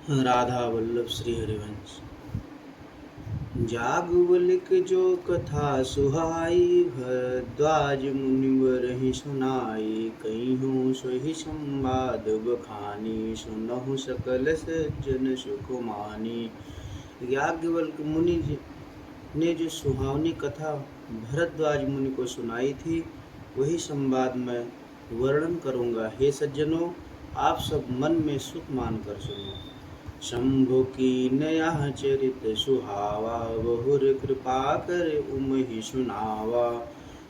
राधा वल्लभ श्री हरिवंश। जागवलिक जो कथा सुहाई, भरद्वाज मुनिवर ही सुनाई। कहियों सोहि संवाद बखानी, सुनहु सकल सज्जन सुख मानी। याज्ञवल्क मुनि ने जो सुहावनी कथा भरद्वाज मुनि को सुनाई थी, वही संवाद मैं वर्णन करूँगा। हे सज्जनों, आप सब मन में सुख मानकर सुनो। शंभु की नया चरित सुहावा, बहुर कृपा कर उमहि सुनावा।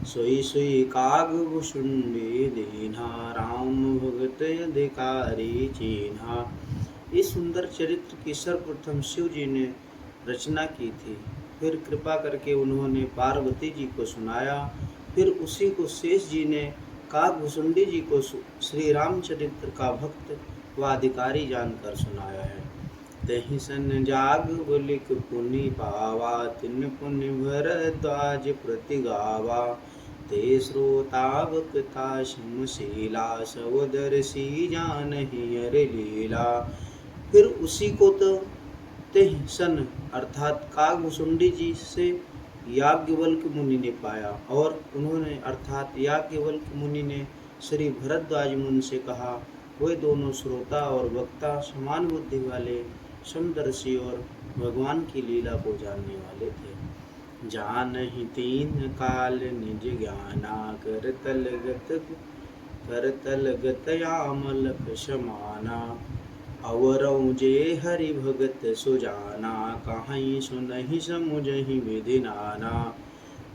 सोई सोई काग भुषुंडी दीन्हा, राम भगत अधिकारी चीन्हा। इस सुंदर चरित्र की सर्वप्रथम शिव जी ने रचना की थी। फिर कृपा करके उन्होंने पार्वती जी को सुनाया। फिर उसी को शेष जी ने काकभुसुंडी जी को श्री रामचरित्र का भक्त व अधिकारी जानकर सुनाया है। तहि सन जागवलिक पुनि पावा, तिन पुनि भरद्वाज प्रति गावा। ते श्रोतावकता समशीला, सवदर्शी जानहि हरि लीला। फिर उसी को तो तहि सन अर्थात काकभुसुंडी जी से याज्ञवल्क मुनि ने पाया, और उन्होंने अर्थात याज्ञवल्क मुनि ने श्री भरद्वाज मुनि से कहा। वे दोनों श्रोता और वक्ता समान बुद्धि वाले, समदर्शी और भगवान की लीला को जानने वाले थे। जानहि तीन काल निज ज्ञाना, करतल गत यामलक समाना। अवरौ जे हरि भगत सुजाना, कहीं सुनहि समुझहि विधि नाना।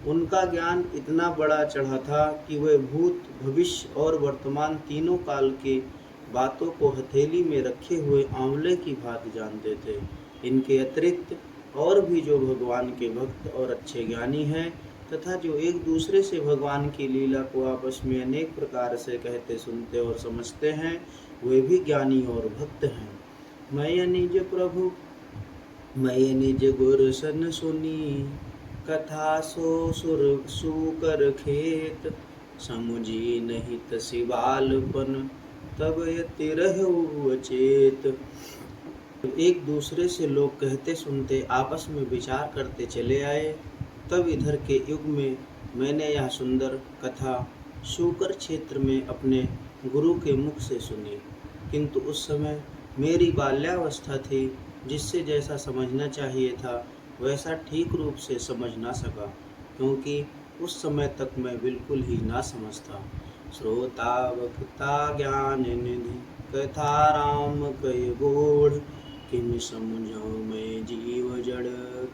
उनका ज्ञान इतना बड़ा चढ़ा था कि वे भूत, भविष्य और वर्तमान तीनों काल के बातों को हथेली में रखे हुए आंवले की भांति जानते थे। इनके अतिरिक्त और भी जो भगवान के भक्त और अच्छे ज्ञानी हैं, तथा जो एक दूसरे से भगवान की लीला को आपस में अनेक प्रकार से कहते, सुनते और समझते हैं, वे भी ज्ञानी और भक्त हैं। मैं निज प्रभु मैं निज गुर सन सुनी, कथा सो सुर सुकर खेत। समुझी नहीं तसि बालपन, तब यति रहु अचेत। एक दूसरे से लोग कहते सुनते आपस में विचार करते चले आए। तब इधर के युग में मैंने यह सुंदर कथा शूकर क्षेत्र में अपने गुरु के मुख से सुनी, किंतु उस समय मेरी बाल्यावस्था थी, जिससे जैसा समझना चाहिए था वैसा ठीक रूप से समझ ना सका, क्योंकि उस समय तक मैं बिल्कुल ही ना समझ था। श्रोता वक्ता ज्ञान निधि, कथा राम कय बोढ़। किम समुझौ मैं जीव जड़,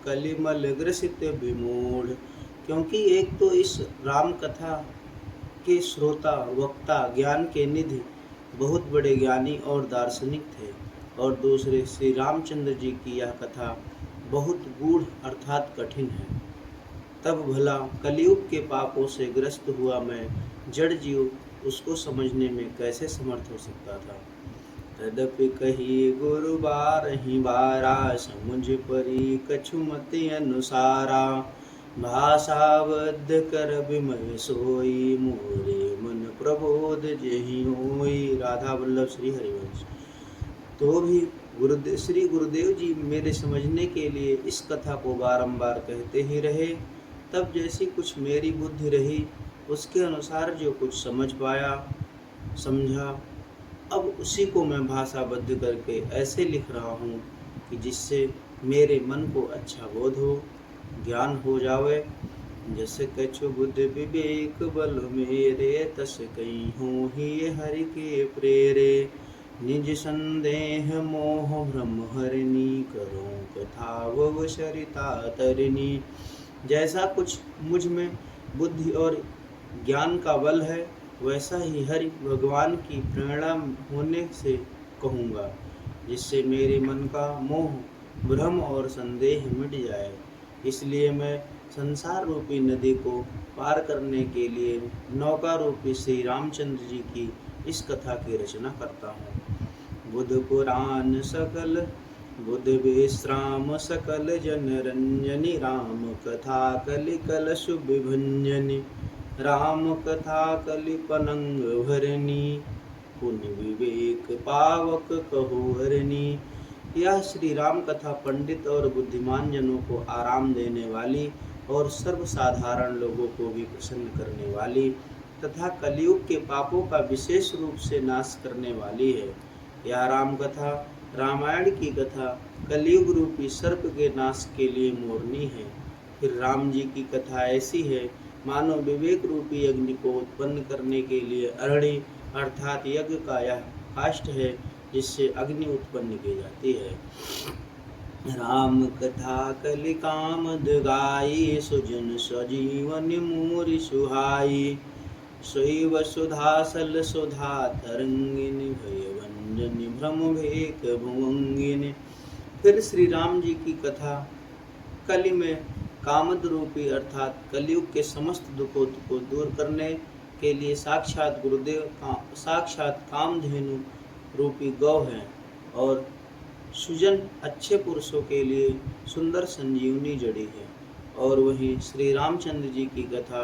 कलिमल ग्रसित विमूढ़। क्योंकि एक तो इस राम कथा के श्रोता वक्ता ज्ञान के निधि बहुत बड़े ज्ञानी और दार्शनिक थे, और दूसरे श्री रामचंद्र जी की यह कथा बहुत गूढ़ अर्थात कठिन है। तब भला कलयुग के पापों से ग्रस्त हुआ मैं जड़ जीव उसको समझने में कैसे समर्थ हो सकता था। तदपि कही गुरु बारहि बारा, समुझ परी कछु मति अनुसारा। भाषाबद्ध कर विमय सोई, मोरे मन प्रबोध जेहि होई। राधा वल्लभ श्री हरिवंश। तो भी श्री गुरुदेव जी मेरे समझने के लिए इस कथा को बारंबार कहते ही रहे। तब जैसी कुछ मेरी बुद्धि रही, उसके अनुसार जो कुछ समझ पाया, समझा, अब उसी को मैं भाषाबद्ध करके ऐसे लिख रहा हूँ कि जिससे मेरे मन को अच्छा बोध हो, ज्ञान हो जावे। जैसे कछु बुद्ध विवेक बल मेरे, तस कहियों ही हरि के प्रेरे। निज संदेह मोह भ्रम हरनी, करो कथा वह सरिता तरनी। जैसा कुछ मुझ में बुद्धि और ज्ञान का बल है, वैसा ही हरि भगवान की प्रेरणा होने से कहूँगा, जिससे मेरे मन का मोह, भ्रम और संदेह मिट जाए। इसलिए मैं संसार रूपी नदी को पार करने के लिए नौका रूपी श्री रामचंद्र जी की इस कथा की रचना करता हूँ। बुध पुराण सकल बुध विश्राम, सकल जन रंजनी। राम कथा कलि कलश विभंजनी, राम कथा कलि पनंग भरनी। पुण्य विवेक पावक कहु हरनी, यह श्री राम कथा पंडित और बुद्धिमान जनों को आराम देने वाली और सर्वसाधारण लोगों को भी प्रसन्न करने वाली तथा कलयुग के पापों का विशेष रूप से नाश करने वाली है। यह राम कथा रामायण की कथा कलयुग रूपी सर्प के नाश के लिए मोरनी है। फिर राम जी की कथा ऐसी है मानो विवेक रूपी अग्नि को उत्पन्न करने के लिए अरणी अर्थात यज्ञ का यह काष्ठ है जिससे अग्नि उत्पन्न की जाती है। राम कथा कलि कामद गाई सुजन सजीवन मूरि सुहाई शैव सुधासल सुधा तरंगिनी भयभंजनि भ्रम भेक भुवंगिनी। फिर श्री राम जी की कथा कलि में कामद रूपी अर्थात कलयुग के समस्त दुखों को दूर करने के लिए साक्षात गुरुदेव साक्षात कामधेनु रूपी गौ है और सुजन अच्छे पुरुषों के लिए सुंदर संजीवनी जड़ी है। और वहीं श्री रामचंद्र जी की कथा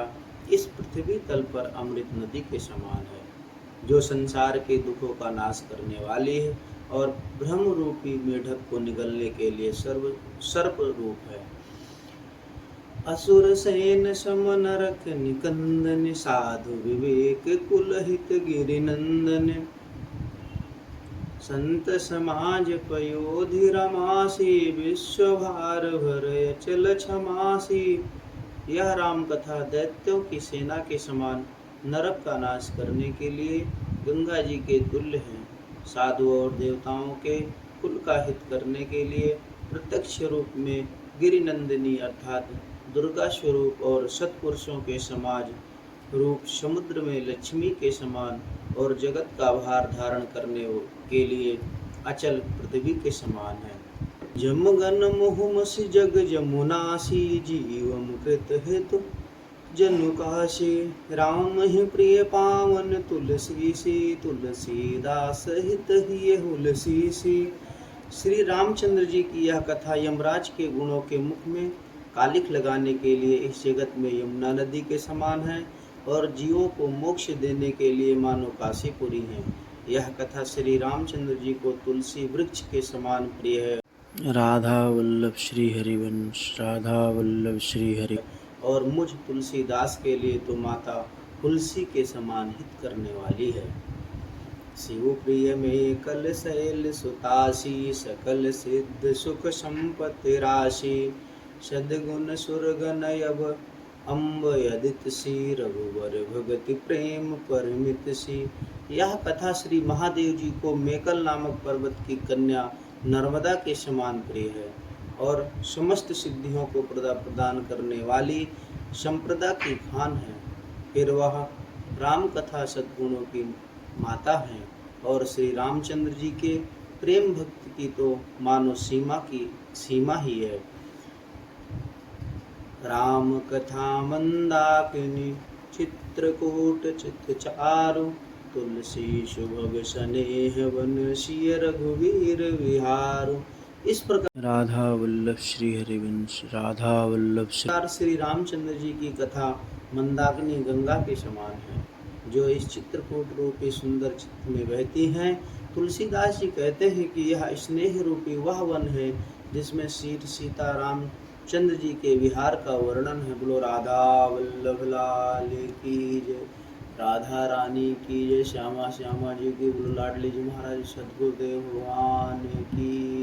इस पृथ्वी तल पर अमृत नदी के समान है जो संसार के दुखों का नाश करने वाली है और ब्रह्म रूपी मेढक को निगलने के लिए सर्प रूप है। असुर सेन सम नरक निकंदन साधु विवेक कुलहित गिरिनंदन संत समाज पयोधि रमासी विश्व भार भरय चल क्षमासी। यह राम कथा दैत्यों की सेना के समान नरक का नाश करने के लिए गंगा जी के तुल्य है। साधु और देवताओं के कुल का हित करने के लिए प्रत्यक्ष रूप में गिरिनंदिनी अर्थात दुर्गा स्वरूप और सत्पुरुषों के समाज रूप समुद्र में लक्ष्मी के समान और जगत का भार धारण करने के लिए अचल पृथ्वी के समान है। जमगन मुहुमसि जग जमुनासी जीवम कृत हेतु जनु काशी राम ही प्रिय पावन तुलसी सी तुलसीदास हित ही हुलसी सी। श्री रामचंद्र जी की यह कथा यमराज के गुणों के मुख में कालिख लगाने के लिए इस जगत में यमुना नदी के समान है और जीवों को मोक्ष देने के लिए मानो काशीपुरी है। यह कथा श्री रामचंद्र जी को तुलसी वृक्ष के समान प्रिय है। राधा वल्लभ श्री हरिवंश राधा वल्लभ श्री हरि और मुझ तुलसीदास के लिए तो माता तुलसी के समान हित करने वाली है। शिव प्रिय में कल शैल सुतासी सकल सिद्ध सुख संपत्ति राशि सद्गुण सुरगन अब अम्ब यदित सी रघुवर भगति प्रेम परमित सी। यह कथा श्री महादेव जी को मेकल नामक पर्वत की कन्या नर्मदा के समान प्रिय है और समस्त सिद्धियों को प्रदान करने वाली संप्रदा की खान है। फिर वह राम कथा सद्गुणों की माता है और श्री रामचंद्र जी के प्रेम भक्ति की तो मानो सीमा ही है। राम कथा मंदाकिनी चित्रकूट चित चारु तुलसी शुभग स्नेह वन सिय रघुवीर विहारु। इस प्रकार राधा वल्लभ श्री हरिवंश राधा वल्लभ श्री रामचंद्र जी की कथा मंदाकिनी गंगा के समान है जो इस चित्रकूट रूपी सुंदर चित्र में बहती हैं। तुलसीदास जी कहते हैं कि यह स्नेह रूपी वह वन है जिसमें सीता रामचंद्र जी के विहार का वर्णन है। बोलो राधा वल्लभ लाल की जय, राधा रानी की जय, श्यामा जी की, बोलो लाडली जी महाराज सद्गुरुदेव भगवान की।